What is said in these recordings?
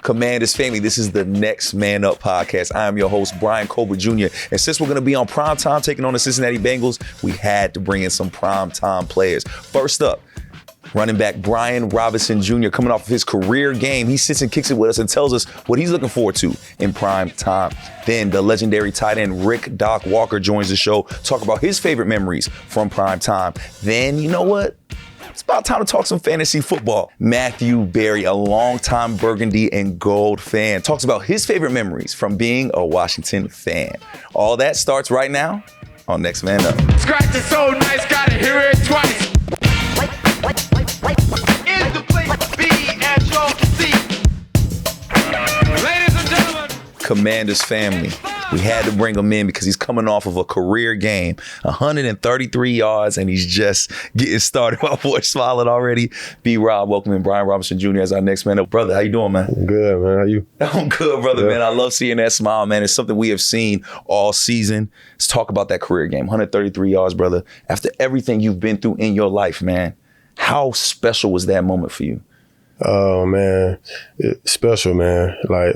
Commanders family, this is the Next Man Up podcast. I am your host, Brian Cobra Jr. And since we're going to be on primetime taking on the Cincinnati Bengals, we had to bring in some primetime players. First up, running back Brian Robinson Jr. coming off of his career game. He sits and kicks it with us and tells us what he's looking forward to in prime time. Then the legendary tight end Rick Doc Walker joins the show, talk about his favorite memories from prime time. Then, you know what? It's about time to talk some fantasy football. Matthew Berry, a longtime burgundy and gold fan, talks about his favorite memories from being a Washington fan. All that starts right now on Next Man Up. Scratch is so nice, gotta hear it twice. Is the place be at your seat? Ladies and gentlemen. Commanders family. We had to bring him in because he's coming off of a career game, 133 yards, and he's just getting started. My boy smiling already. B-Rob, welcoming Brian Robinson Jr. as our next man up. Brother, how you doing, man? Good, man. How you? I'm good, brother, man. I love seeing that smile, man. It's something we have seen all season. Let's talk about that career game, 133 yards, brother. After everything you've been through in your life, man, how special was that moment for you? Oh man, it's special, man. Like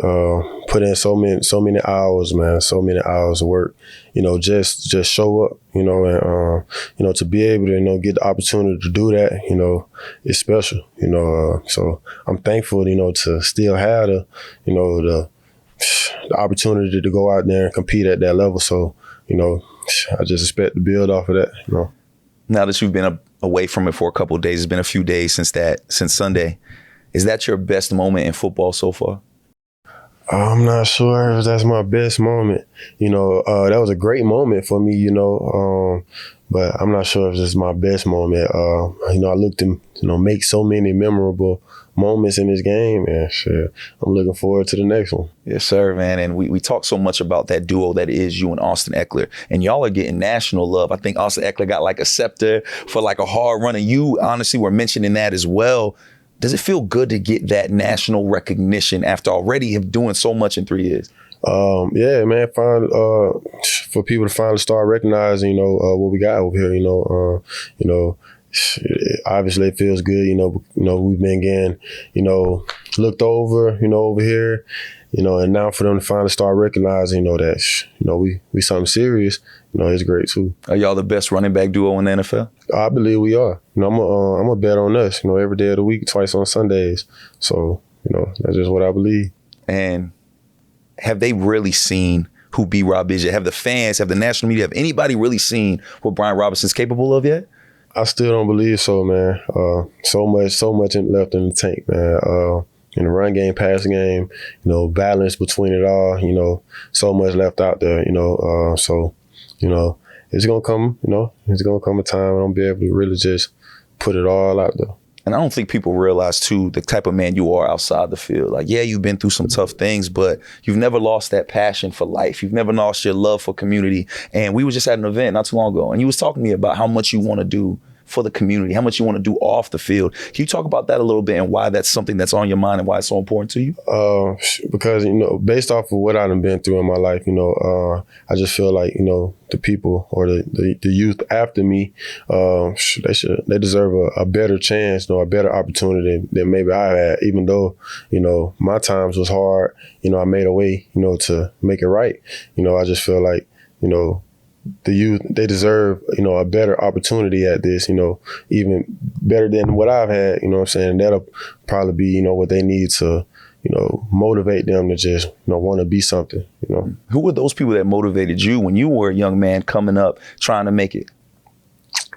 put in so many hours, man. So many hours of work. You know, just show up. You know, and you know, to be able to get the opportunity to do that. You know, it's special. You know, so I'm thankful. You know, to still have the opportunity to go out there and compete at that level. So you know, I just expect to build off of that. You know. Now that you've been away from it for a couple of days, it's been a few days since Sunday. Is that your best moment in football so far? I'm not sure if that's my best moment. You know, that was a great moment for me, you know, but I'm not sure if this is my best moment. You know, I looked to, make so many memorable moments in this game, and shit, I'm looking forward to the next one. Yes, sir, man. And we talk so much about that duo that is you and Austin Ekeler, and y'all are getting national love. I think Austin Ekeler got like a scepter for like a hard run, and you honestly were mentioning that as well. Does it feel good to get that national recognition after already doing so much in 3 years? Yeah, man. For people to finally start recognizing, what we got over here. Obviously it feels good. We've been getting, looked over, over here. And now for them to finally start recognizing, that, we something serious, it's great too. Are y'all the best running back duo in the NFL? I believe we are. I'm a bet on us, every day of the week, twice on Sundays. So, that's just what I believe. And have they really seen who B-Rob is yet? Have the fans, have the national media, have anybody really seen what Brian Robinson's capable of yet? I still don't believe so, man. So much left in the tank, man. In the run game, passing game, balance between it all, so much left out there, so, it's going to come, it's going to come a time when I'm be able to really just put it all out there. And I don't think people realize, too, the type of man you are outside the field. Like, yeah, you've been through some tough things, but you've never lost that passion for life. You've never lost your love for community. And we were just at an event not too long ago, and you was talking to me about how much you want to do for the community, how much you want to do off the field. Can you talk about that a little bit and why that's something that's on your mind and why it's so important to you? Because, based off of what I've been through in my life, I just feel like, the people or the youth after me, they deserve a better chance, a better opportunity than maybe I had, even though, my times was hard, I made a way, to make it right. I just feel like, the youth, they deserve, a better opportunity at this, even better than what I've had, what I'm saying? That'll probably be, what they need to, motivate them to just, want to be something, Who were those people that motivated you when you were a young man coming up, trying to make it?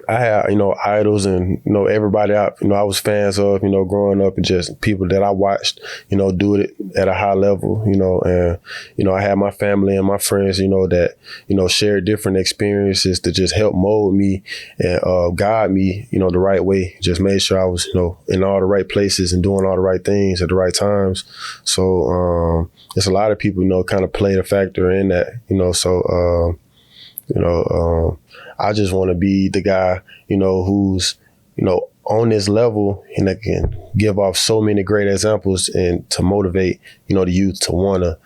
I had, idols and, everybody I was fans of, growing up, and just people that I watched, do it at a high level, and, I had my family and my friends, that, shared different experiences to just help mold me and guide me, the right way. Just made sure I was, in all the right places and doing all the right things at the right times. So there's a lot of people, kind of played a factor in that, so, I just want to be the guy, who's, on this level and that can give off so many great examples and to motivate, the youth to want to,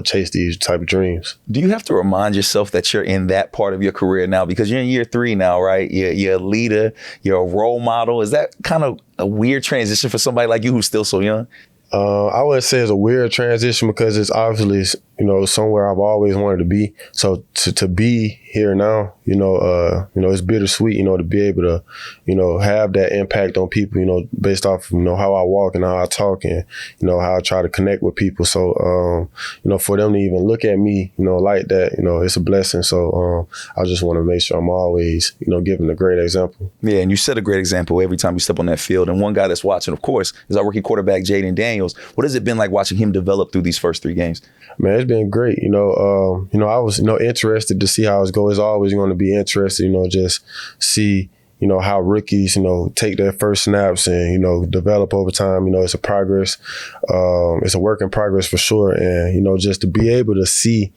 chase these type of dreams. Do you have to remind yourself that you're in that part of your career now? Because you're in year 3 now, right? You're a leader, you're a role model. Is that kind of a weird transition for somebody like you who's still so young? I wouldn't say it's a weird transition because it's obviously, somewhere I've always wanted to be. So to be here now, it's bittersweet, to be able to, have that impact on people, based off, how I walk and how I talk and, how I try to connect with people. So, for them to even look at me, like that, it's a blessing. So I just want to make sure I'm always, giving a great example. Yeah, and you set a great example every time you step on that field. And one guy that's watching, of course, is our rookie quarterback, Jaden Daniels. What has it been like watching him develop through these first 3 games? Man, it's been great. I was, interested to see how it's going. It's always going to be interested, just see, how rookies, take their first snaps and, develop over time. It's a progress. It's a work in progress for sure. And, just to be able to see,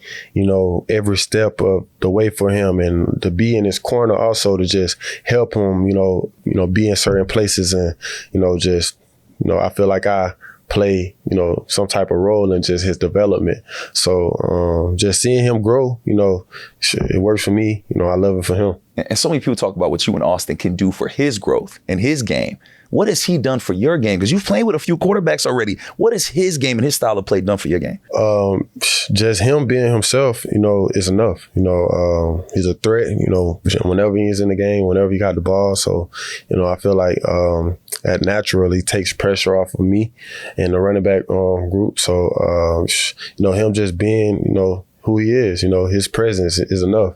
every step of the way for him and to be in his corner also to just help him, be in certain places and, I feel like I play, some type of role in just his development. So just seeing him grow, it works for me. I love it for him. And so many people talk about what you and Austin can do for his growth and his game. What has he done for your game? Because you've played with a few quarterbacks already. What has his game and his style of play done for your game? Just him being himself, is enough. He's a threat, whenever he's in the game, whenever he got the ball. So, I feel like that naturally takes pressure off of me and the running back group. So, him just being, who he is, his presence is enough.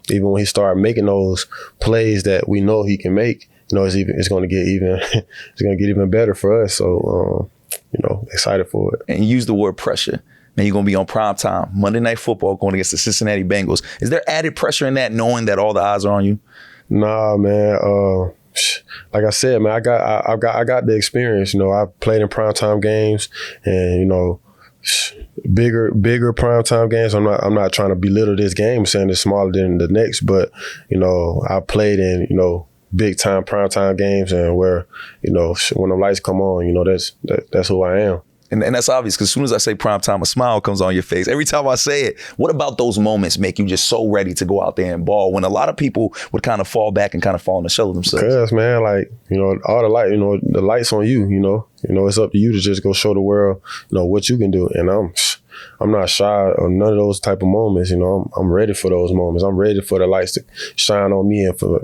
Even when he started making those plays that we know he can make, it's going to get even better for us. So, excited for it. And you use the word pressure. Man, you're going to be on primetime, Monday Night Football, going against the Cincinnati Bengals. Is there added pressure in that, knowing that all the eyes are on you? Nah, man. Like I said, man, I got the experience. I played in primetime games, and bigger primetime games. I'm not trying to belittle this game, saying it's smaller than the next, but I played in big time primetime games, and where when the lights come on, that's who I am. And that's obvious, because as soon as I say primetime, a smile comes on your face. Every time I say it, what about those moments make you just so ready to go out there and ball when a lot of people would kind of fall back and kind of fall in the shell of themselves? Because, man, all the light, the light's on you, it's up to you to just go show the world, what you can do. And I'm not shy of none of those type of moments. I'm ready for those moments. I'm ready for the lights to shine on me and for,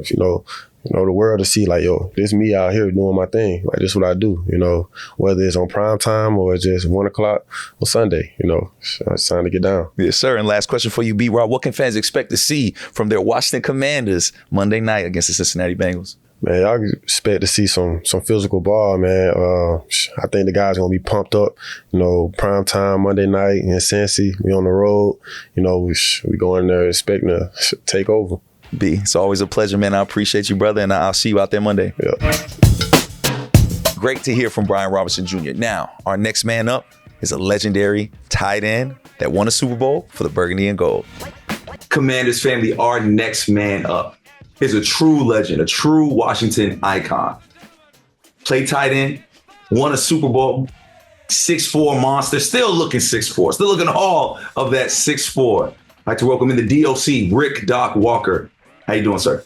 the world to see like, yo, this me out here doing my thing. Like, this is what I do, whether it's on prime time or just 1 o'clock or Sunday, it's time to get down. Yes, sir. And last question for you, B-Rob. What can fans expect to see from their Washington Commanders Monday night against the Cincinnati Bengals? Man, y'all expect to see some physical ball, man. I think the guys going to be pumped up, prime time Monday night in Cincy. We on the road, we go in there expecting to take over. B, it's always a pleasure, man. I appreciate you, brother, and I'll see you out there Monday. Yeah. Great to hear from Brian Robinson Jr. Now, our next man up is a legendary tight end that won a Super Bowl for the Burgundy and Gold. Commanders family, our next man up is a true legend, a true Washington icon. Played tight end, won a Super Bowl, 6'4" monster, still looking 6'4", still looking all of that 6'4". I'd like to welcome in the DOC, Rick Doc Walker. How you doing, sir?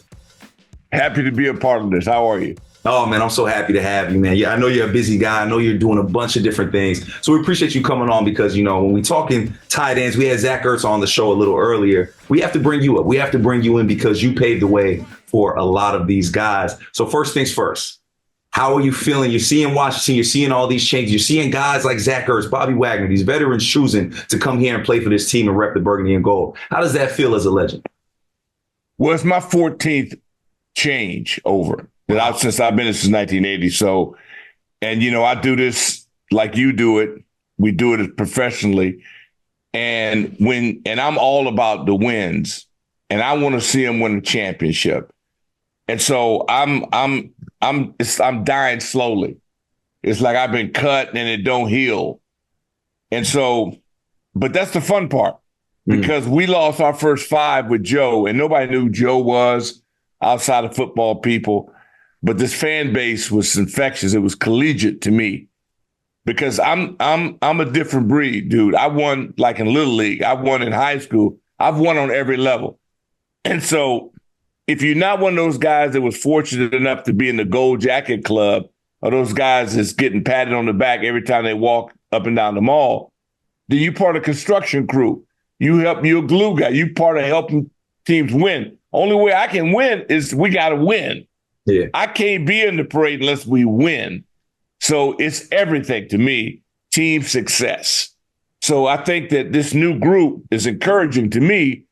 Happy to be a part of this. How are you? Oh, man, I'm so happy to have you, man. Yeah, I know you're a busy guy. I know you're doing a bunch of different things. So we appreciate you coming on because, when we talking tight ends, we had Zach Ertz on the show a little earlier. We have to bring you up. We have to bring you in because you paved the way for a lot of these guys. So first things first, how are you feeling? You're seeing Washington. You're seeing all these changes. You're seeing guys like Zach Ertz, Bobby Wagner, these veterans choosing to come here and play for this team and rep the Burgundy and Gold. How does that feel as a legend? Well, it's my 14th change over since I've been here since 1980. So, and I do this like you do it. We do it professionally, and I'm all about the wins, and I want to see them win a championship. And so I'm dying slowly. It's like I've been cut and it don't heal. And so, but that's the fun part. Because we lost our first 5 with Joe, and nobody knew who Joe was outside of football people. But this fan base was infectious. It was collegiate to me because I'm a different breed, dude. I won like in Little League. I won in high school. I've won on every level. And so if you're not one of those guys that was fortunate enough to be in the Gold Jacket Club or those guys that's getting patted on the back every time they walk up and down the mall, then you part of the construction crew. You're a glue guy. You part of helping teams win. Only way I can win is we got to win. Yeah. I can't be in the parade unless we win. So it's everything to me, team success. So I think that this new group is encouraging to me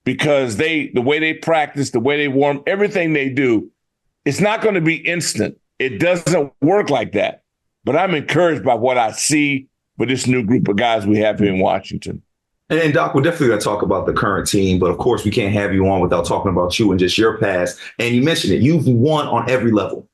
because the way they practice, the way they warm, everything they do, it's not going to be instant. It doesn't work like that. But I'm encouraged by what I see with this new group of guys we have here in Washington. And Doc, we're definitely going to talk about the current team, but of course we can't have you on without talking about you and just your past. And you mentioned it, you've won on every level.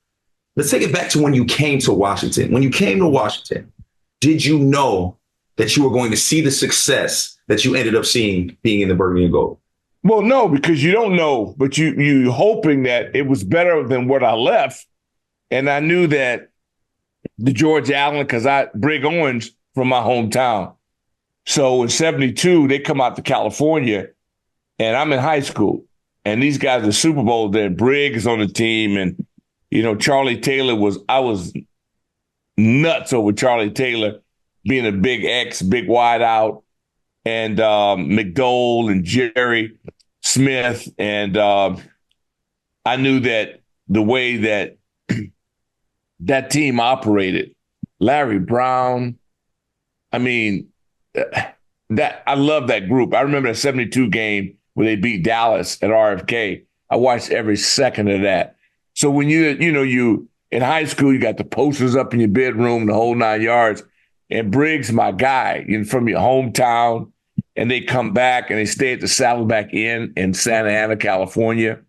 Let's take it back to when you came to Washington. When you came to Washington, did you know that you were going to see the success that you ended up seeing being in the burgundy and gold? Well, no, because you don't know, but you hoping that it was better than what I left. And I knew that the George Allen, because Brig Owens from my hometown. So in 72, they come out to California, and I'm in high school. And these guys are Super Bowl there. Brig is on the team. And, Charlie Taylor I was nuts over Charlie Taylor being a big X, big wide out. And McDole and Jerry Smith. And I knew that the way that that team operated, Larry Brown, I love that group. I remember that 72 game where they beat Dallas at RFK. I watched every second of that. So when you in high school, you got the posters up in your bedroom, the whole 9 yards, and Briggs, my guy, from your hometown, and they come back and they stay at the Saddleback Inn in Santa Ana, California.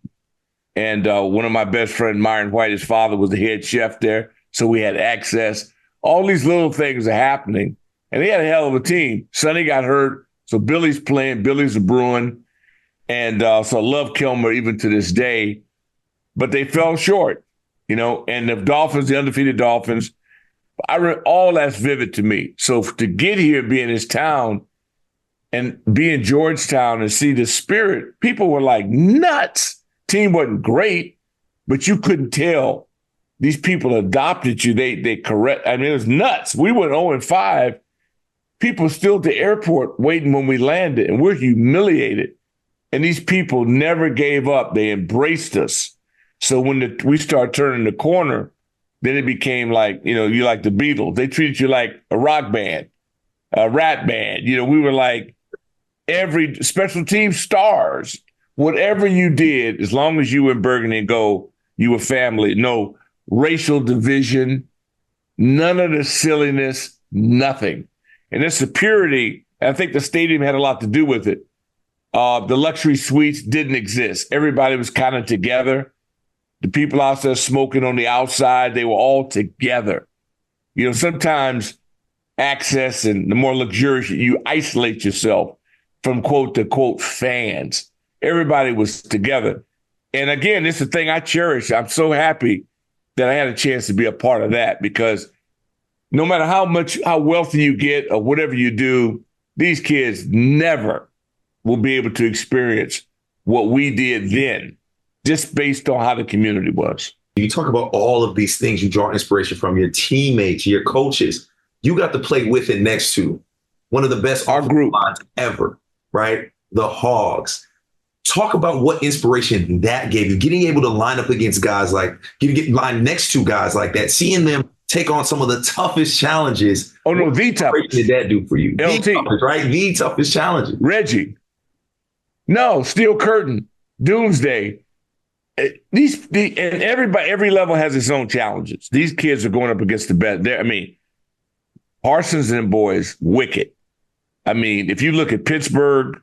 And one of my best friends, Myron White, his father was the head chef there, so we had access. All these little things are happening. And they had a hell of a team. Sonny got hurt, so Billy's playing. Billy's a Bruin. And so I love Kilmer even to this day. But they fell short, And the Dolphins, the undefeated Dolphins, all that's vivid to me. So to get here, be in this town, and be in Georgetown and see the spirit, people were like nuts. Team wasn't great, but you couldn't tell. These people adopted you. They correct. It was nuts. We went 0-5. People still at the airport waiting when we landed, and we're humiliated. And these people never gave up. They embraced us. So when we started turning the corner, then it became like, you like the Beatles. They treated you like a rock band, a rat band. We were like every special team stars. Whatever you did, as long as you were in burgundy and gold, you were family. No racial division, none of the silliness, nothing. And it's the purity. I think the stadium had a lot to do with it. The luxury suites didn't exist. Everybody was kind of together. The people out there smoking on the outside, they were all together. Sometimes access and the more luxurious, you isolate yourself from quote to quote fans. Everybody was together. And again, it's the thing I cherish. I'm so happy that I had a chance to be a part of that, because no matter how wealthy you get or whatever you do, these kids never will be able to experience what we did then, just based on how the community was. You talk about all of these things you draw inspiration from, your teammates, your coaches. You got to play with and next to one of the best our group lines ever, right? The Hogs. Talk about what inspiration that gave you, getting able to line up against guys like, get lined next to guys like that, seeing them take on some of the toughest challenges. Oh, no, the toughest. What did that do for you? LT. The toughest, right? The toughest challenges. Reggie. No, Steel Curtain, Doomsday. And every level has its own challenges. These kids are going up against the best. Parsons and boys, wicked. If you look at Pittsburgh,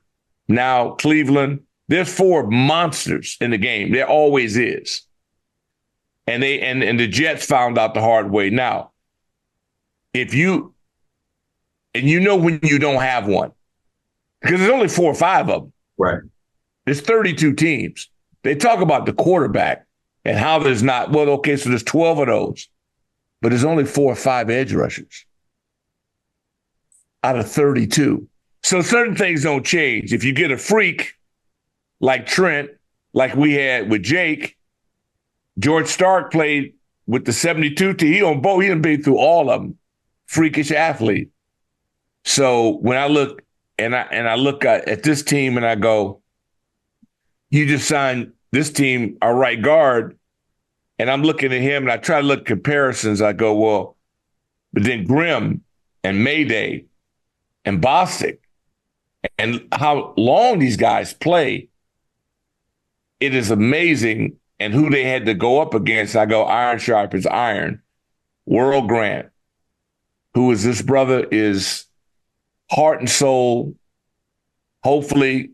now Cleveland, there's 4 monsters in the game. There always is. And the Jets found out the hard way. Now, when you don't have one, because there's only 4 or 5 of them. Right. There's 32 teams. They talk about the quarterback and how there's not, so there's 12 of those, but there's only 4 or 5 edge rushers out of 32. So certain things don't change. If you get a freak like Trent, like we had with Jake, George Stark played with the 72 team. He on both. He done been through all of them. Freakish athlete. So when I look and I look at this team and I go, you just signed this team, our right guard, and I'm looking at him and I try to look at comparisons. I go, well, but then Grimm and Mayday and Bostic and how long these guys play, it is amazing. And who they had to go up against, I go, iron sharp as iron. Worrell Grant, who is this brother, is heart and soul. Hopefully,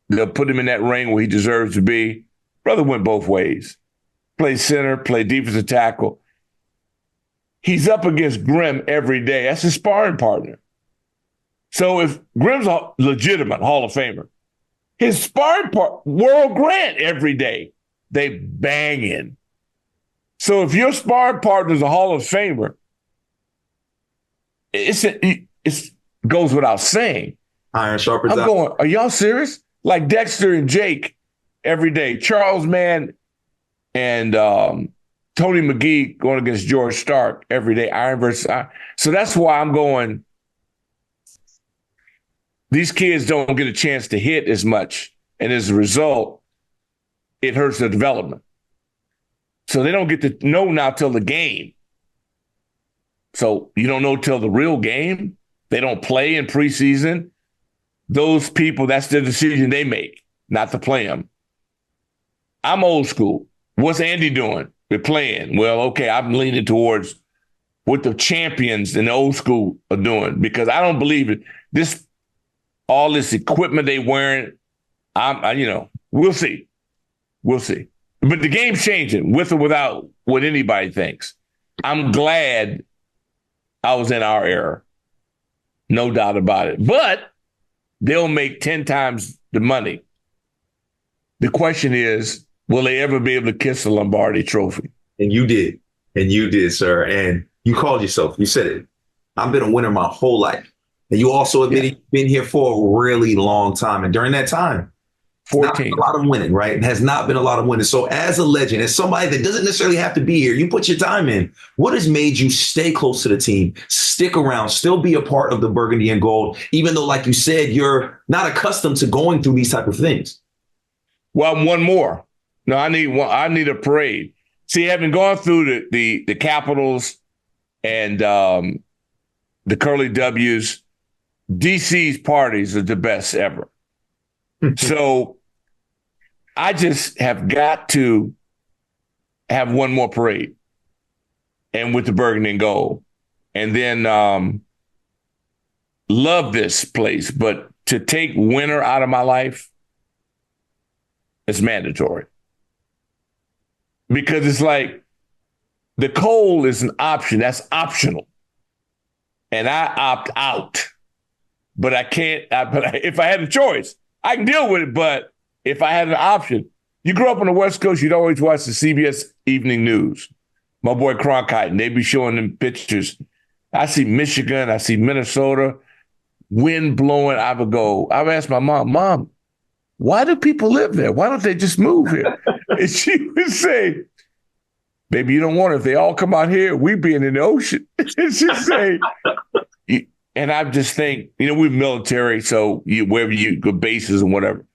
they'll put him in that ring where he deserves to be. Brother went both ways. Played center, played defensive tackle. He's up against Grimm every day. That's his sparring partner. So if Grimm's a legitimate Hall of Famer, his sparring partner, Worrell Grant, every day, they banging. So if your sparring partner is a Hall of Famer, it goes without saying. Iron sharpens I'm out. going, are y'all serious? Like Dexter and Jake every day. Charles Mann and Tony McGee going against George Stark every day. Iron versus iron. So that's why I'm going, these kids don't get a chance to hit as much. And as a result, it hurts their development. So they don't get to know now till the game. So you don't know till the real game. They don't play in preseason. Those people, that's the decision they make, not to play them. I'm old school. What's Andy doing? We're playing. Well, okay, I'm leaning towards what the champions in the old school are doing because I don't believe it. All this equipment they wearing, we'll see. We'll see. But the game's changing with or without what anybody thinks. I'm glad I was in our era. No doubt about it. But they'll make 10 times the money. The question is, will they ever be able to kiss the Lombardi trophy? And you did. And you did, sir. And you called yourself. You said it. I've been a winner my whole life. And you also admitted you've been here for a really long time. And during that time, 14. Not a lot of winning, right? It has not been a lot of winning. So as a legend, as somebody that doesn't necessarily have to be here, you put your time in. What has made you stay close to the team, stick around, still be a part of the burgundy and gold, even though, like you said, you're not accustomed to going through these type of things? Well, one more. No, I need a parade. See, having gone through the Capitals and the Curly W's, DC's parties are the best ever. So I just have got to have one more parade and with the burgundy and gold. And then love this place. But to take winter out of my life, it's mandatory. Because it's like the cold is an option. That's optional. And I opt out. But I can't. If I had a choice, I can deal with it. But if I had an option, you grew up on the West Coast, you'd always watch the CBS Evening News. My boy Cronkite, and they'd be showing them pictures. I see Michigan, I see Minnesota, wind blowing. I would ask my mom, why do people live there? Why don't they just move here? And she would say, baby, you don't want it. If they all come out here, we being in the ocean. And she'd say, and I just think, we're military, so wherever you go, bases and whatever.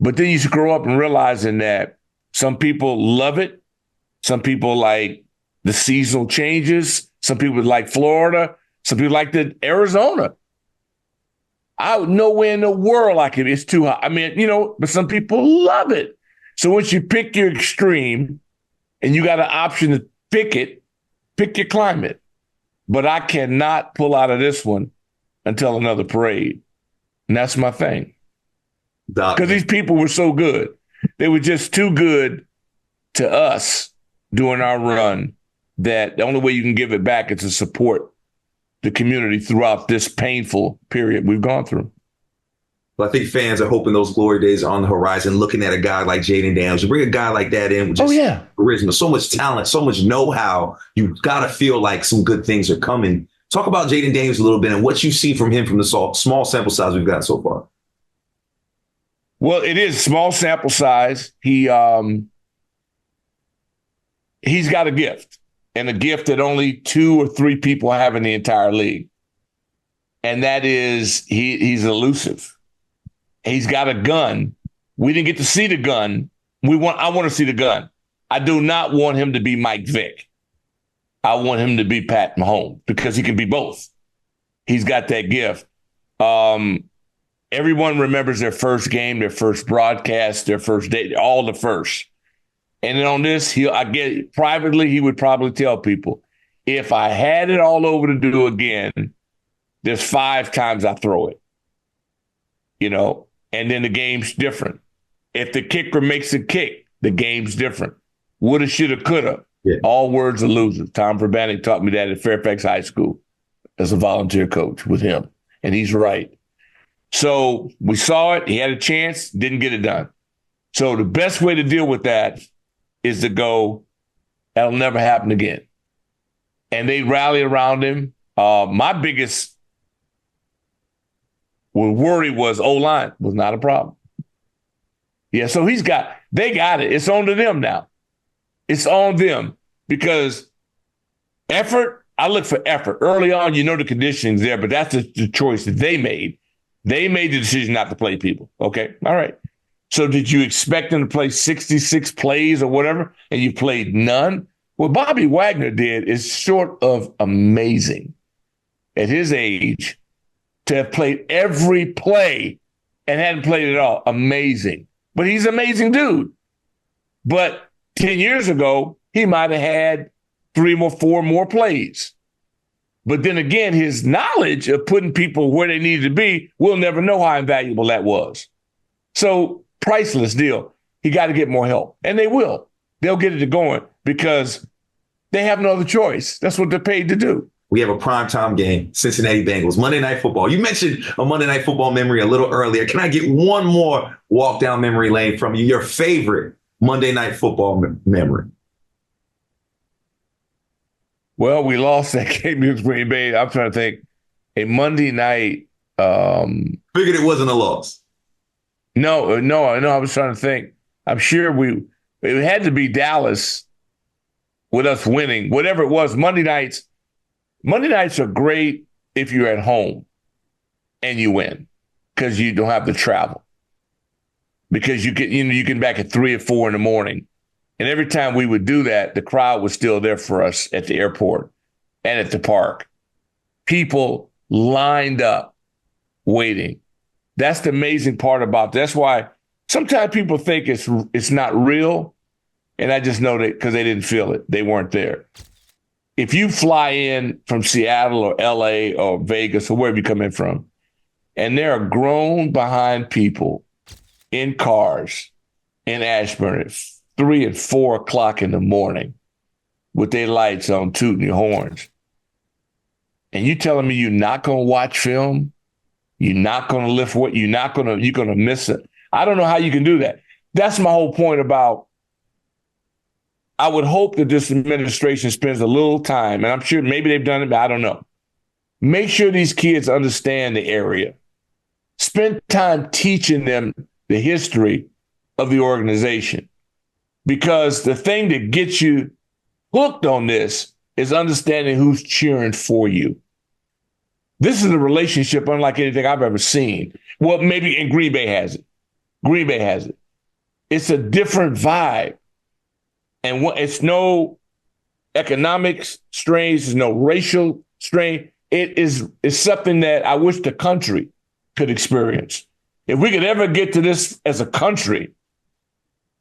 But then you should grow up and realizing that some people love it. Some people like the seasonal changes. Some people like Florida. Some people like Arizona. Nowhere in the world like it. It's too hot. But some people love it. So once you pick your extreme and you got an option to pick your climate. But I cannot pull out of this one until another parade. And that's my thing. Because these people were so good. They were just too good to us during our run that the only way you can give it back is to support the community throughout this painful period we've gone through. Well, I think fans are hoping those glory days are on the horizon, looking at a guy like Jaden Daniels. You bring a guy like that in with just charisma, so much talent, so much know-how. You got to feel like some good things are coming. Talk about Jaden Daniels a little bit and what you see from him from the small sample size we've got so far. Well, it is small sample size. He he's got a gift, and a gift that only 2 or 3 people have in the entire league. And that is he's elusive. He's got a gun. We didn't get to see the gun. I want to see the gun. I do not want him to be Mike Vick. I want him to be Pat Mahomes because he can be both. He's got that gift. Everyone remembers their first game, their first broadcast, their first day, all the first. And then on this, privately, he would probably tell people, if I had it all over to do again, there's 5 times I throw it, and then the game's different. If the kicker makes a kick, the game's different. Woulda, shoulda, coulda. Yeah. All words are losers. Tom Verbannik taught me that at Fairfax High School as a volunteer coach with him, and he's right. So we saw it. He had a chance, didn't get it done. So the best way to deal with that is to go, that'll never happen again. And they rally around him. My biggest worry was O-line was not a problem. Yeah, so they got it. It's on to them now. It's on them because effort, I look for effort. Early on, the conditioning's there, but that's the choice that they made. They made the decision not to play people. Okay, all right. So did you expect them to play 66 plays or whatever, and you played none? What Bobby Wagner did is short of amazing at his age to have played every play and hadn't played it all. Amazing. But he's an amazing dude. But 10 years ago, he might have had 3 or 4 more plays. But then again, his knowledge of putting people where they needed to be, we'll never know how invaluable that was. So priceless deal. He got to get more help. And they will. They'll get it going because they have no other choice. That's what they're paid to do. We have a primetime game, Cincinnati Bengals, Monday Night Football. You mentioned a Monday Night Football memory a little earlier. Can I get one more walk down memory lane from you? Your favorite Monday Night Football memory? Well, we lost that game against Green Bay. I'm trying to think. A Monday night. Figured it wasn't a loss. No. I was trying to think. I'm sure it had to be Dallas with us winning. Whatever it was, Monday nights are great if you're at home and you win because you don't have to travel. Because you get back at 3 or 4 in the morning. And every time we would do that, the crowd was still there for us at the airport and at the park. People lined up waiting. That's the amazing part about it. That's why sometimes people think it's not real. And I just know that because they didn't feel it. They weren't there. If you fly in from Seattle or LA or Vegas or wherever you come in from, and there are grown behind people in cars in Ashburn at 3 and 4 o'clock in the morning with their lights on, tooting your horns. And you telling me you're not going to watch film? You're not going to lift weight? You're going to miss it? I don't know how you can do that. That's my whole point about, I would hope that this administration spends a little time, and I'm sure maybe they've done it, but I don't know. Make sure these kids understand the area. Spend time teaching them the history of the organization. Because the thing that gets you hooked on this is understanding who's cheering for you. This is a relationship unlike anything I've ever seen. Well, maybe in Green Bay has it. Green Bay has it. It's a different vibe. And it's no economic strains, there's no racial strain. It's something that I wish the country could experience. If we could ever get to this as a country,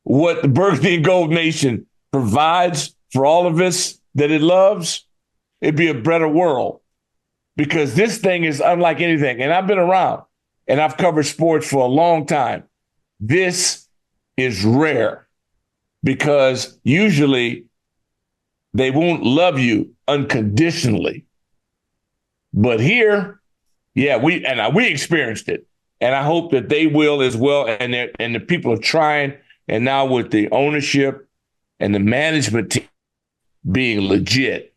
what the Burgundy and Gold Nation provides for all of us that it loves, it'd be a better world. Because this thing is unlike anything. And I've been around and I've covered sports for a long time. This is rare because usually they won't love you unconditionally. But here, yeah, we experienced it. And I hope that they will as well. And the people are trying. And now with the ownership and the management team being legit,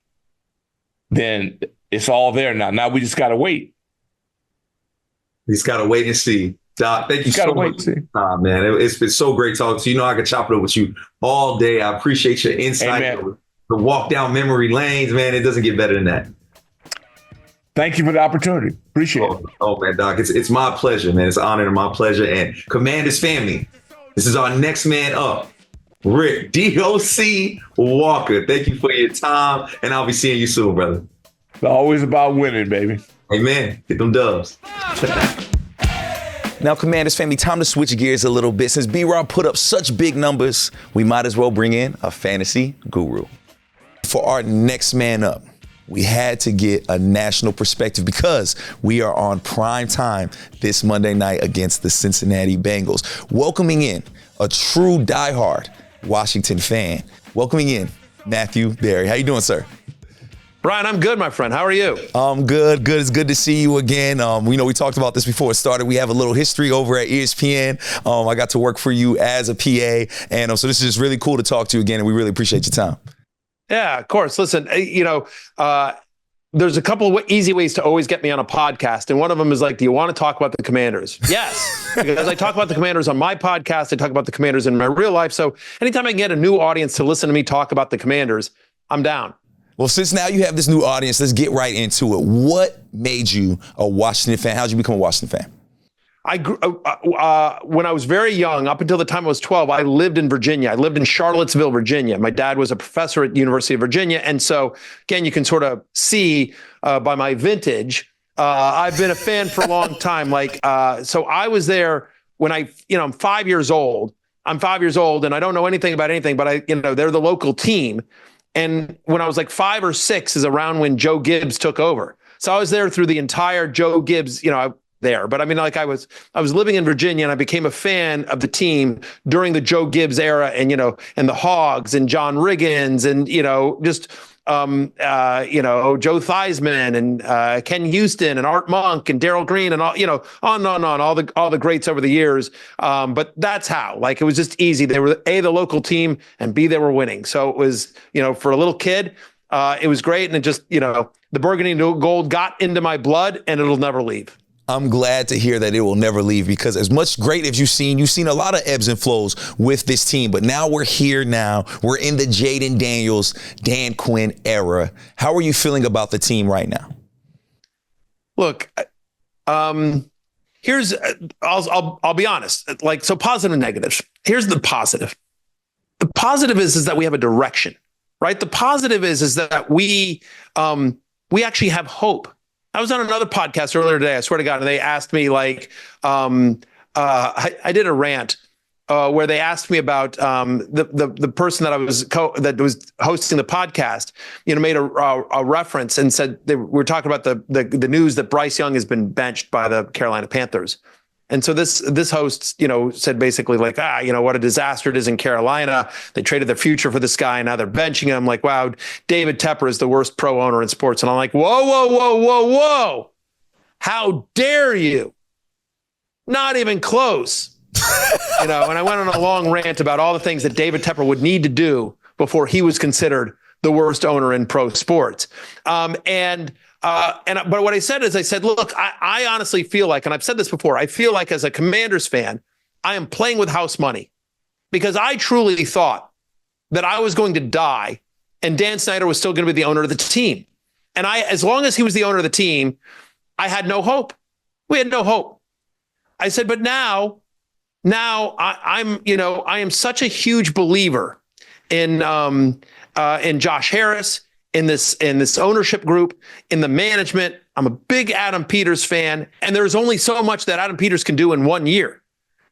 then it's all there now. Now we just got to wait. We just got to wait and see. Doc, thank you so Gotta much, wait. man. It's been so great talking to you. You know, I could chop it up with you all day. I appreciate your insight. Amen. The walk down memory lanes, man. It doesn't get better than that. Thank you for the opportunity. Appreciate it. Oh, man, Doc, it's my pleasure, man. It's an honor and my pleasure. And Commanders family, this is our next man up, Rick DOC Walker. Thank you for your time, and I'll be seeing you soon, brother. It's always about winning, baby. Amen. Get them dubs. Now, Commanders family, time to switch gears a little bit. Since B-Rob put up such big numbers, we might as well bring in a fantasy guru. For our next man up, we had to get a national perspective because we are on prime time this Monday night against the Cincinnati Bengals. Welcoming in a true diehard Washington fan. Welcoming in Matthew Berry. How you doing, sir? Brian, I'm good, my friend. How are you? I'm good. It's good to see you again. We know we talked about this before it started. We have a little history over at ESPN. I got to work for you as a PA, and so this is just really cool to talk to you again, and we really appreciate your time. Yeah, of course. Listen, there's a couple of easy ways to always get me on a podcast, and one of them is like, do you want to talk about the Commanders? Yes, because I talk about the Commanders on my podcast. I talk about the Commanders in my real life. So anytime I can get a new audience to listen to me talk about the Commanders, I'm down. Well, since now you have this new audience, let's get right into it. What made you a Washington fan? How did you become a Washington fan? I grew when I was very young, up until the time I was 12, I lived in Virginia. I lived in Charlottesville, Virginia. My dad was a professor at the University of Virginia. And so, again, you can sort of see by my vintage, I've been a fan for a long time. So I was there when I'm 5 years old. I'm 5 years old and I don't know anything about anything, but they're the local team. And when I was like 5 or 6 is around when Joe Gibbs took over. So I was there through the entire Joe Gibbs, there. But I mean, like I was living in Virginia and I became a fan of the team during the Joe Gibbs era and the Hogs and John Riggins and, Joe Theismann and Ken Houston and Art Monk and Darryl Green and all, on and on, all the greats over the years. But that's how, it was just easy. They were A, the local team, and B, they were winning. So it was, for a little kid, it was great. And it just, the burgundy and gold got into my blood and it'll never leave. I'm glad to hear that it will never leave because as much great as you've seen a lot of ebbs and flows with this team, but now we're here now. We're in the Jaden Daniels, Dan Quinn era. How are you feeling about the team right now? Look, I'll be honest, so positive and negative. Here's the positive. The positive is that we have a direction, right? The positive is that we actually have hope. I was on another podcast earlier today, I swear to God, and they asked me I did a rant where they asked me about the person that was hosting the podcast, made a reference and said we were talking about the news that Bryce Young has been benched by the Carolina Panthers. And so this host, said basically what a disaster it is in Carolina. They traded their future for this guy and now they're benching him. I'm like, wow, David Tepper is the worst pro owner in sports. And I'm like, whoa. How dare you? Not even close. And I went on a long rant about all the things that David Tepper would need to do before he was considered the worst owner in pro sports. But what I said is, look, I honestly feel like, and I've said this before, I feel like as a Commanders fan, I am playing with house money because I truly thought that I was going to die and Dan Snyder was still going to be the owner of the team. And as long as he was the owner of the team, I had no hope. We had no hope. I said, but now I am such a huge believer in Josh Harris, in this ownership group, in the management. I'm a big Adam Peters fan, and there's only so much that Adam Peters can do in 1 year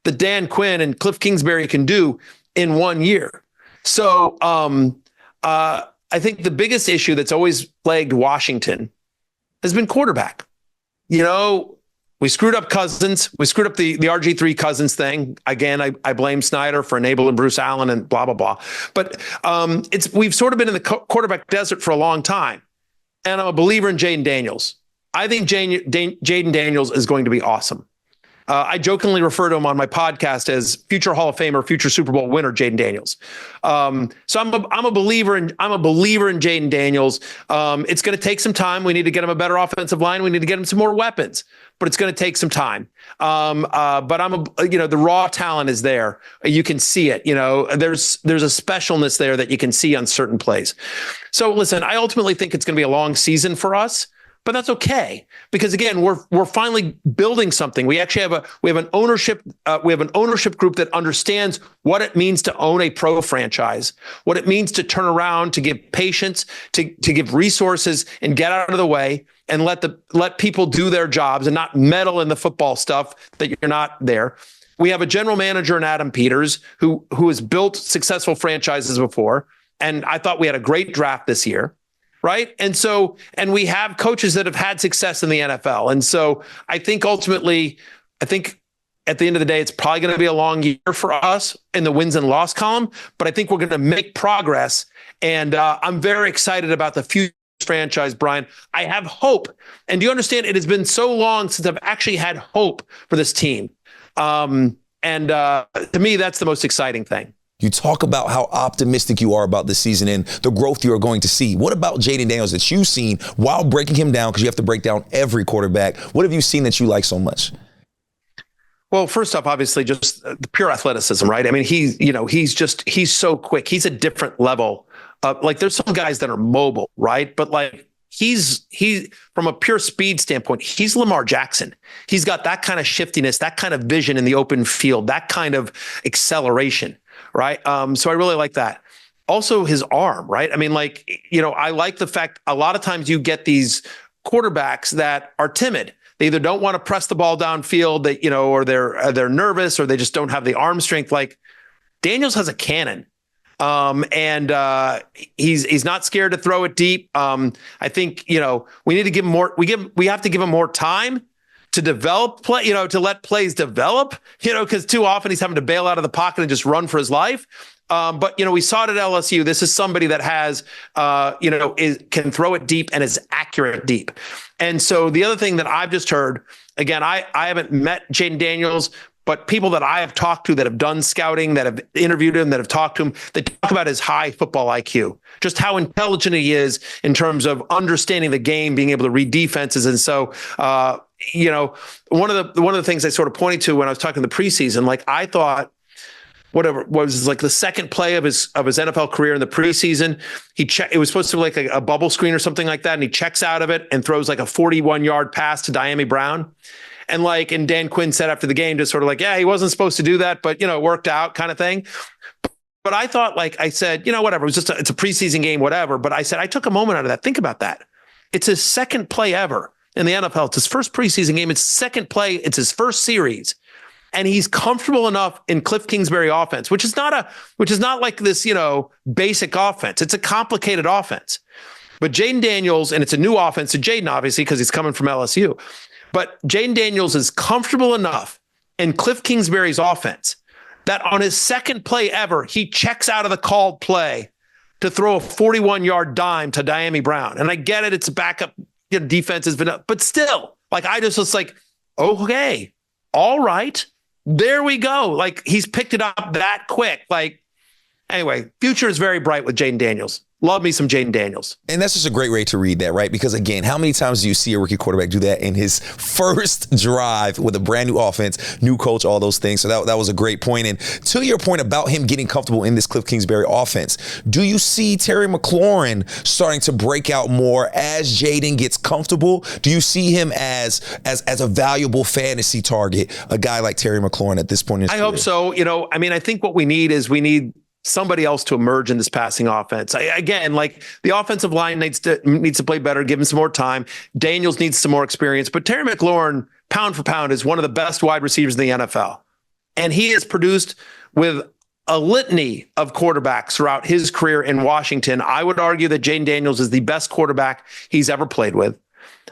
that Dan Quinn and Cliff Kingsbury can do in 1 year. So I think the biggest issue that's always plagued Washington has been quarterback. We screwed up Cousins. We screwed up the RG3 Cousins thing. Again, I blame Snyder for enabling Bruce Allen and blah, blah, blah. But we've sort of been in the quarterback desert for a long time. And I'm a believer in Jaden Daniels. I think Jaden Daniels is going to be awesome. I jokingly refer to him on my podcast as future Hall of Famer, future Super Bowl winner, Jaden Daniels. So I'm a believer in Jaden Daniels. It's going to take some time. We need to get him a better offensive line. We need to get him some more weapons, but it's going to take some time. But the raw talent is there. You can see it. There's a specialness there that you can see on certain plays. So listen, I ultimately think it's going to be a long season for us. But that's okay, because again, we're finally building something. We actually have an ownership group that understands what it means to own a pro franchise, what it means to turn around, to give patience, to give resources, and get out of the way and let people do their jobs and not meddle in the football stuff that you're not there. We have a general manager in Adam Peters who has built successful franchises before, and I thought we had a great draft this year. Right. And we have coaches that have had success in the NFL. And so I think ultimately, at the end of the day, it's probably going to be a long year for us in the wins and loss column, but I think we're going to make progress. And I'm very excited about the future franchise, Brian. I have hope. And do you understand? It has been so long since I've actually had hope for this team. To me, that's the most exciting thing. You talk about how optimistic you are about this season and the growth you are going to see. What about Jaden Daniels that you've seen while breaking him down, because you have to break down every quarterback? What have you seen that you like so much? Well, first off, obviously, just the pure athleticism, right? I mean, he's so quick. He's a different level. There's some guys that are mobile, right? But he's from a pure speed standpoint, he's Lamar Jackson. He's got that kind of shiftiness, that kind of vision in the open field, that kind of acceleration. Right. So I really like that. Also his arm, right? I mean, I like the fact a lot of times you get these quarterbacks that are timid. They either don't want to press the ball downfield, or they're nervous, or they just don't have the arm strength. Like Daniels has a cannon. He's not scared to throw it deep. I think, we need to give him more, we have to give him more time to develop play, to let plays develop, because too often he's having to bail out of the pocket and just run for his life. But we saw it at LSU. This is somebody that has, can throw it deep and is accurate deep. And so the other thing that I've just heard, again, I haven't met Jaden Daniels, but people that I have talked to that have done scouting, that have interviewed him, that have talked to him, they talk about his high football IQ, just how intelligent he is in terms of understanding the game, being able to read defenses. And so, one of the things I sort of pointed to when I was talking the preseason, I thought whatever was the second play of his NFL career in the preseason, it was supposed to be like a bubble screen or something like that. And he checks out of it and throws like a 41-yard pass to Diami Brown. And Dan Quinn said after the game, just sort of he wasn't supposed to do that, but it worked out kind of thing. But I thought, I said, whatever, it's a preseason game, whatever. But I said, I took a moment out of that. Think about that. It's his second play ever in the NFL. It's his first preseason game. It's second play. It's his first series. And he's comfortable enough in Cliff Kingsbury offense, which is not like this, basic offense. It's a complicated offense. But Jaden Daniels, and it's a new offense to Jaden, obviously, because he's coming from LSU. But Jaden Daniels is comfortable enough in Cliff Kingsbury's offense that on his second play ever, he checks out of the called play to throw a 41-yard dime to Diami Brown. And I get it. It's a backup defense, but still, I just was like, okay, all right, there we go. He's picked it up that quick. Anyway, future is very bright with Jaden Daniels. Love me some Jaden Daniels. And that's just a great way to read that, right? Because again, how many times do you see a rookie quarterback do that in his first drive with a brand new offense, new coach, all those things? So that was a great point. And to your point about him getting comfortable in this Cliff Kingsbury offense, do you see Terry McLaurin starting to break out more as Jaden gets comfortable? Do you see him as a valuable fantasy target, a guy like Terry McLaurin at this point in his career? Hope so. I think what we need somebody else to emerge in this passing offense. The offensive line needs to play better, give him some more time. Daniels needs some more experience, but Terry McLaurin, pound for pound, is one of the best wide receivers in the NFL. And he has produced with a litany of quarterbacks throughout his career in Washington. I would argue that Jaden Daniels is the best quarterback he's ever played with.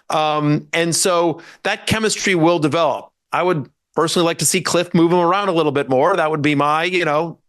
And so that chemistry will develop. I would personally like to see Cliff move him around a little bit more. That would be my,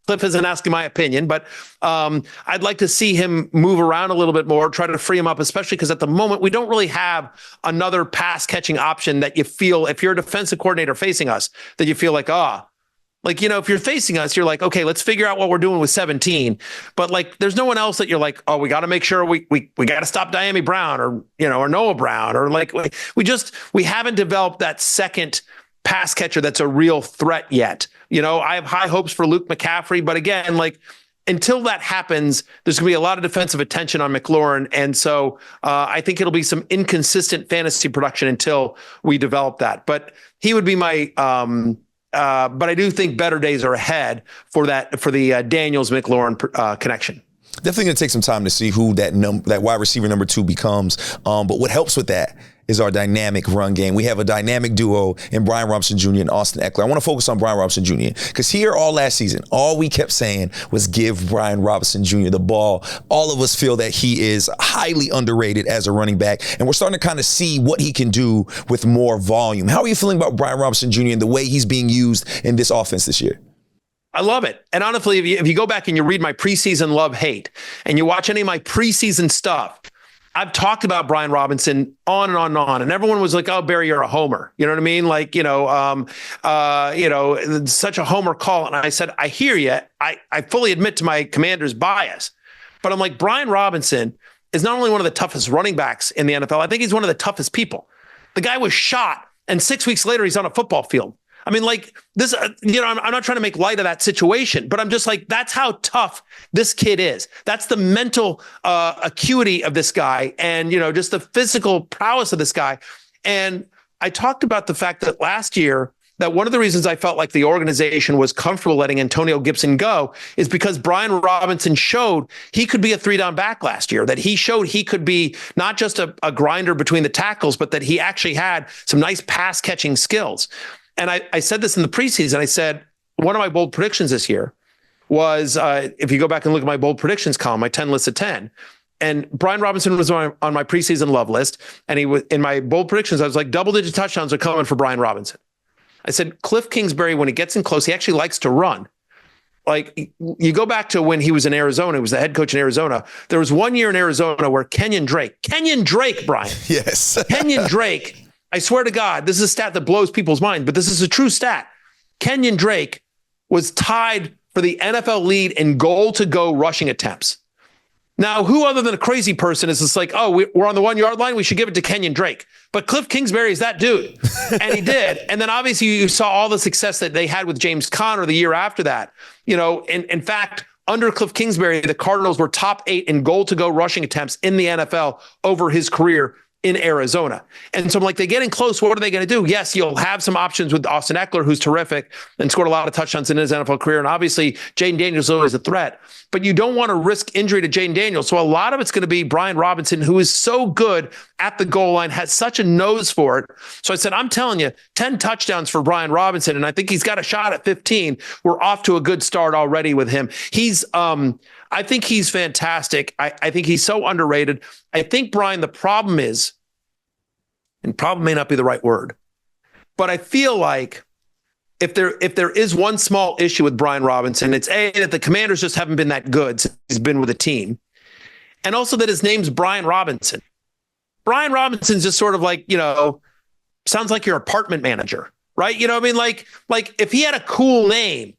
Cliff isn't asking my opinion, but I'd like to see him move around a little bit more, try to free him up, especially because at the moment we don't really have another pass catching option that you feel, if you're a defensive coordinator facing us, that you feel like, if you're facing us, you're like, okay, let's figure out what we're doing with 17. But like, there's no one else that you're like, oh, we got to make sure we got to stop Diami Brown or Noah Brown, or like we haven't developed that second pass catcher that's a real threat yet. I have high hopes for Luke McCaffrey, but again, like until that happens, there's going to be a lot of defensive attention on McLaurin. And so I think it'll be some inconsistent fantasy production until we develop that. But he would be my, but I do think better days are ahead for the Daniels McLaurin connection. Definitely going to take some time to see who that wide receiver number 2 becomes. But what helps with that is our dynamic run game. We have a dynamic duo in Brian Robinson Jr. and Austin Eckler. I want to focus on Brian Robinson Jr. because here all last season, all we kept saying was give Brian Robinson Jr. the ball. All of us feel that he is highly underrated as a running back, and we're starting to kind of see what he can do with more volume. How are you feeling about Brian Robinson Jr. and the way he's being used in this offense this year? I love it. And honestly, if you go back and you read my preseason love-hate and you watch any of my preseason stuff, I've talked about Brian Robinson on and on and on. And everyone was like, oh, Barry, you're a homer. You know what I mean? Like, such a homer call. And I said, I hear you. I fully admit to my Commander's bias. But I'm like, Brian Robinson is not only one of the toughest running backs in the NFL, I think he's one of the toughest people. The guy was shot, and 6 weeks later, he's on a football field. I mean, like this, I'm not trying to make light of that situation, but I'm just like, that's how tough this kid is. That's the mental acuity of this guy and, just the physical prowess of this guy. And I talked about the fact that last year, that one of the reasons I felt like the organization was comfortable letting Antonio Gibson go is because Brian Robinson showed he could be a 3-down back last year, that he showed he could be not just a grinder between the tackles, but that he actually had some nice pass catching skills. And I said this in the preseason. I said, one of my bold predictions this year was, if you go back and look at my bold predictions column, my 10 list of 10, and Brian Robinson was on my preseason love list. And he was in my bold predictions. I was like, double-digit touchdowns are coming for Brian Robinson. I said, Cliff Kingsbury, when he gets in close, he actually likes to run. Like, you go back to when he was in Arizona, he was the head coach in Arizona. There was 1 year in Arizona where Kenyon Drake, Brian. Yes. Kenyon Drake, I swear to God, this is a stat that blows people's mind, but this is a true stat. Kenyon Drake was tied for the NFL lead in goal-to-go rushing attempts. Now, who other than a crazy person is just like, oh, we're on the 1 yard line, we should give it to Kenyon Drake. But Cliff Kingsbury is that dude. And he did. And then obviously you saw all the success that they had with James Conner the year after that. In fact, under Cliff Kingsbury, the Cardinals were top 8 in goal-to-go rushing attempts in the NFL over his career in Arizona. And so I'm like, they get in close. What are they going to do? Yes, you'll have some options with Austin Eckler, who's terrific and scored a lot of touchdowns in his NFL career. And obviously Jaden Daniels is always a threat, but you don't want to risk injury to Jaden Daniels. So a lot of it's going to be Brian Robinson, who is so good at the goal line, has such a nose for it. So I said, I'm telling you, 10 touchdowns for Brian Robinson. And I think he's got a shot at 15. We're off to a good start already with him. I think he's fantastic. I think he's so underrated. I think, Brian, the problem is, and problem may not be the right word, but I feel like if there is one small issue with Brian Robinson, it's that the Commanders just haven't been that good since he's been with the team. And also that his name's Brian Robinson. Brian Robinson's just sort of like, sounds like your apartment manager, right? You know what I mean? Like if he had a cool name,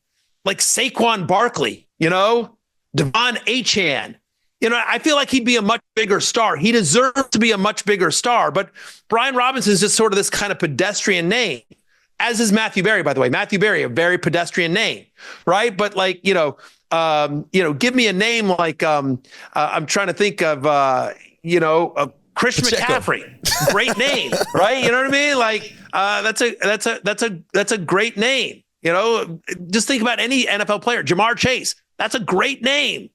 like Saquon Barkley, Devon Achane, I feel like he'd be a much bigger star. He deserves to be a much bigger star, but Brian Robinson is just sort of this kind of pedestrian name, as is Matthew Berry, by the way. Matthew Berry, a very pedestrian name, right? But give me a name like, I'm trying to think of, Christian McCaffrey, great name, right? You know what I mean? Like, that's a great name. Just think about any NFL player. Jamar Chase, that's a great name.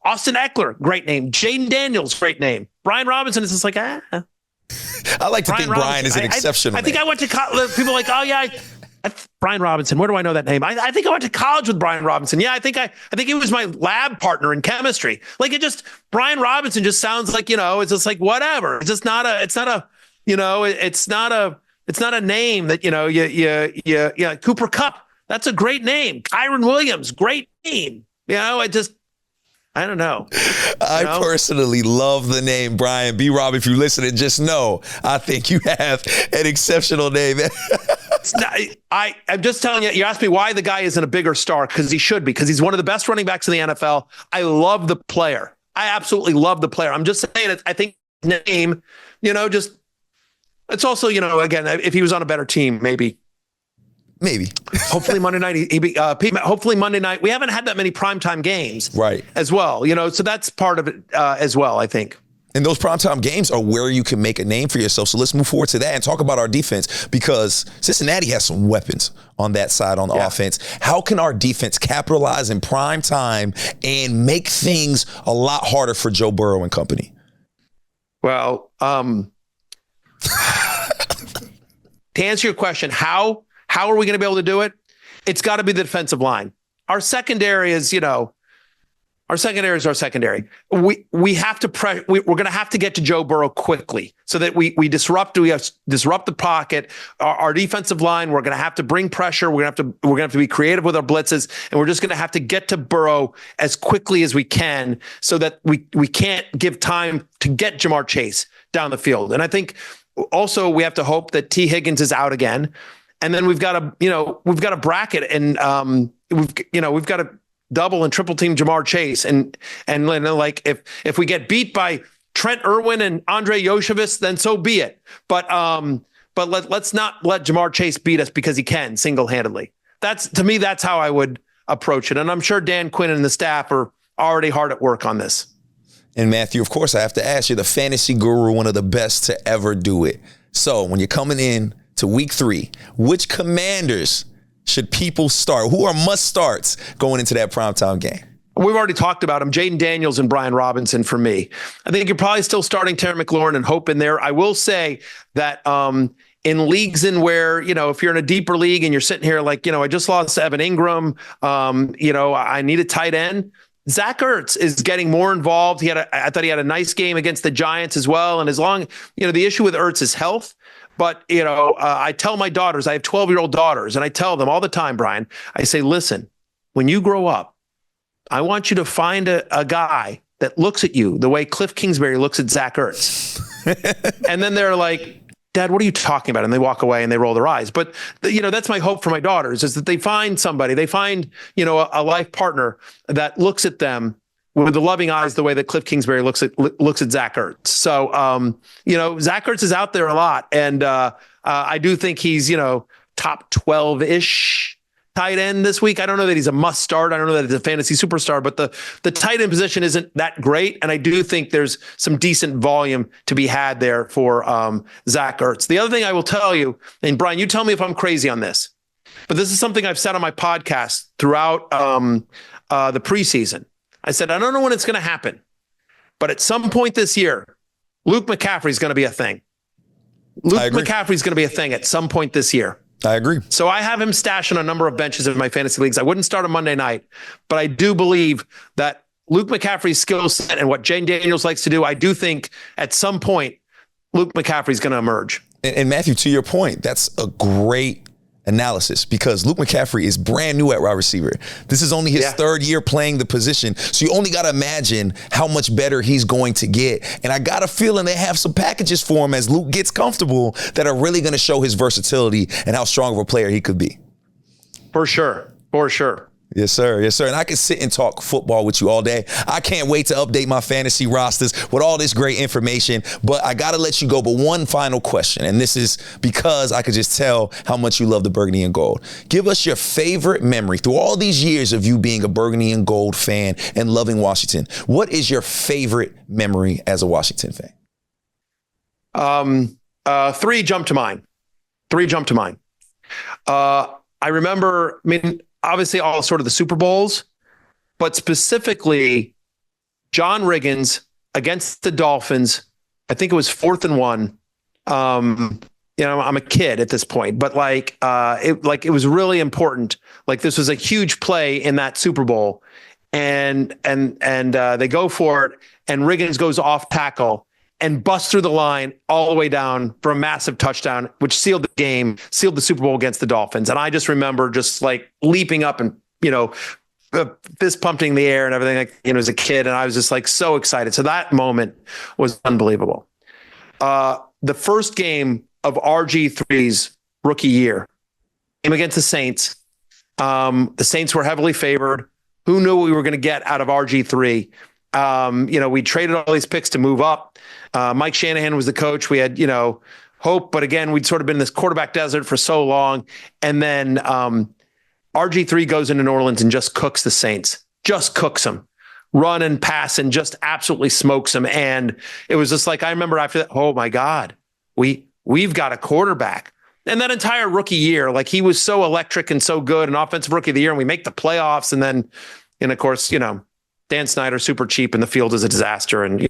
Austin Eckler, great name. Jaden Daniels, great name. Brian Robinson is just like, I like to think Brian is an exceptional I think I went to college. People are like, oh yeah, Brian Robinson. Where do I know that name? I think I went to college with Brian Robinson. Yeah, I think he was my lab partner in chemistry. Like Brian Robinson just sounds like, it's just like whatever. It's not a name that, Cooper Kupp. That's a great name. Kyron Williams, great name. I don't know. I personally love the name, Brian. B-Rob, if you're listening, just know I think you have an exceptional name. I'm just telling you, you asked me why the guy isn't a bigger star, because he should be, because he's one of the best running backs in the NFL. I love the player. I absolutely love the player. I'm just saying it. I think name, it's also, again, if he was on a better team, maybe. Hopefully Monday night. Hopefully Monday night. We haven't had that many primetime games, right? As well, so that's part of it as well, I think. And those primetime games are where you can make a name for yourself. So let's move forward to that and talk about our defense, because Cincinnati has some weapons on that side on the offense. How can our defense capitalize in prime time and make things a lot harder for Joe Burrow and company? Well, to answer your question, how are we going to be able to do it? It's got to be the defensive line. Our secondary is, our secondary. We have to we're going to have to get to Joe Burrow quickly so that we disrupt the pocket. Our defensive line, we're going to have to bring pressure. We're going to have to be creative with our blitzes, and we're just going to have to get to Burrow as quickly as we can so that we can't give time to get Jamar Chase down the field. And I think also we have to hope that T. Higgins is out again. And then we've got to bracket, and we've got to double and triple team Jamar Chase, and like if we get beat by Trent Irwin and Andre Yoshevitz, then so be it. But let's not let Jamar Chase beat us because he can single-handedly. To me, that's how I would approach it. And I'm sure Dan Quinn and the staff are already hard at work on this. And Matthew, of course, I have to ask you, the fantasy guru, one of the best to ever do it. So when you're coming in to week 3, which commanders should people start? Who are must starts going into that primetime game? We've already talked about them. Jaden Daniels and Brian Robinson for me. I think you're probably still starting Terry McLaurin and Hope in there. I will say that in leagues in where, if you're in a deeper league and you're sitting here like, I just lost Evan Ingram, I need a tight end. Zach Ertz is getting more involved. I thought he had a nice game against the Giants as well. And as long, the issue with Ertz is health. But, I tell my daughters, I have 12-year-old daughters, and I tell them all the time, Brian, I say, listen, when you grow up, I want you to find a guy that looks at you the way Cliff Kingsbury looks at Zach Ertz. And then they're like, Dad, what are you talking about? And they walk away and they roll their eyes. But, that's my hope for my daughters, is that they find somebody, a life partner that looks at them with the loving eyes, the way that Cliff Kingsbury looks at Zach Ertz. So, Zach Ertz is out there a lot. And I do think he's, top 12-ish tight end this week. I don't know that he's a must start. I don't know that he's a fantasy superstar, but the tight end position isn't that great. And I do think there's some decent volume to be had there for Zach Ertz. The other thing I will tell you, and Brian, you tell me if I'm crazy on this, but this is something I've said on my podcast throughout the preseason. I said, I don't know when it's going to happen, but at some point this year, Luke McCaffrey is going to be a thing. Luke McCaffrey is going to be a thing at some point this year. I agree. So I have him stashed on a number of benches in my fantasy leagues. I wouldn't start on Monday night, but I do believe that Luke McCaffrey's skill set and what Jane Daniels likes to do, I do think at some point Luke McCaffrey is going to emerge. And Matthew, to your point, that's a great analysis, because Luke McCaffrey is brand new at wide receiver. This is only his third year playing the position. So you only got to imagine how much better he's going to get. And I got a feeling they have some packages for him as Luke gets comfortable that are really going to show his versatility and how strong of a player he could be. For sure. For sure. Yes, sir. Yes, sir. And I can sit and talk football with you all day. I can't wait to update my fantasy rosters with all this great information. But I got to let you go. But one final question, and this is because I could just tell how much you love the burgundy and gold. Give us your favorite memory through all these years of you being a burgundy and gold fan and loving Washington. What is your favorite memory as a Washington fan? 3 jump to mind. I remember, obviously all sort of the Super Bowls, but specifically John Riggins against the Dolphins. I think it was 4th and 1. I'm a kid at this point, but it was really important. Like, this was a huge play in that Super Bowl, and they go for it, and Riggins goes off tackle, and bust through the line all the way down for a massive touchdown, which sealed the game, sealed the Super Bowl against the Dolphins. And I just remember just like leaping up and, fist pumping the air and everything, like, as a kid. And I was just like so excited. So that moment was unbelievable. The first game of RG3's rookie year, game against the Saints. The Saints were heavily favored. Who knew what we were going to get out of RG3? We traded all these picks to move up. Mike Shanahan was the coach. We had, hope, but again, we'd sort of been in this quarterback desert for so long. And then RG3 goes into New Orleans and just cooks the Saints, just cooks them, run and pass and just absolutely smokes them. And it was just like, I remember after that, oh my God, we've got a quarterback. And that entire rookie year, like he was so electric and so good, and offensive rookie of the year, and we make the playoffs. And of course, Dan Snyder, super cheap, and the field is a disaster, and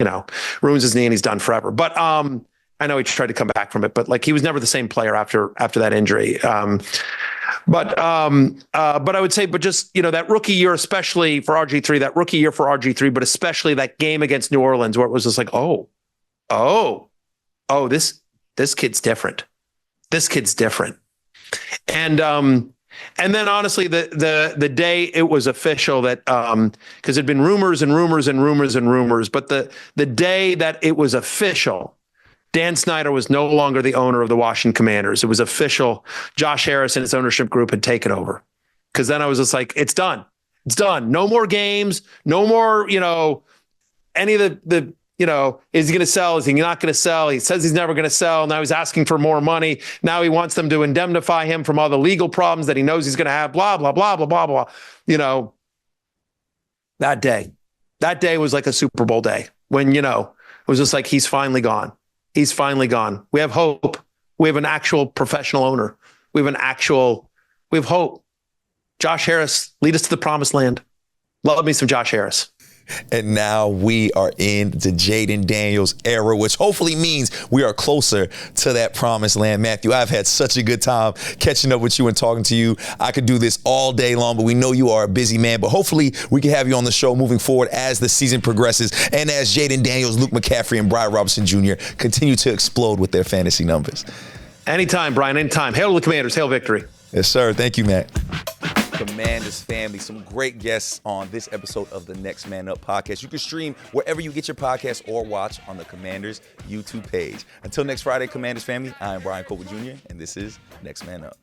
ruins his knee, and he's done forever. But I know he tried to come back from it, but like he was never the same player after that injury. But I would say, but just that rookie year, especially for RG3, but especially that game against New Orleans, where it was just like, this kid's different. This kid's different. And then honestly, the day it was official that, because there'd been rumors, but the day that it was official, Dan Snyder was no longer the owner of the Washington Commanders. It was official. Josh Harris and his ownership group had taken over. Because then I was just like, it's done. It's done. No more games. No more, any of the is he going to sell? Is he not going to sell? He says he's never going to sell. Now he's asking for more money. Now he wants them to indemnify him from all the legal problems that he knows he's going to have, blah, blah, blah, blah, blah, blah. That day was like a Super Bowl day when, it was just like, he's finally gone. He's finally gone. We have hope. We have an actual professional owner. We have hope. Josh Harris, lead us to the promised land. Love me some Josh Harris. And now we are in the Jaden Daniels era, which hopefully means we are closer to that promised land. Matthew, I've had such a good time catching up with you and talking to you. I could do this all day long, but we know you are a busy man. But hopefully we can have you on the show moving forward as the season progresses and as Jaden Daniels, Luke McCaffrey, and Brian Robinson Jr. continue to explode with their fantasy numbers. Anytime, Brian, anytime. Hail to the Commanders. Hail victory. Yes, sir. Thank you, Matt. Commanders family, some great guests on this episode of the Next Man Up podcast. You can stream wherever you get your podcast or watch on the Commanders YouTube page. Until next Friday, Commanders family, I am Brian Colbert Jr., and this is Next Man Up.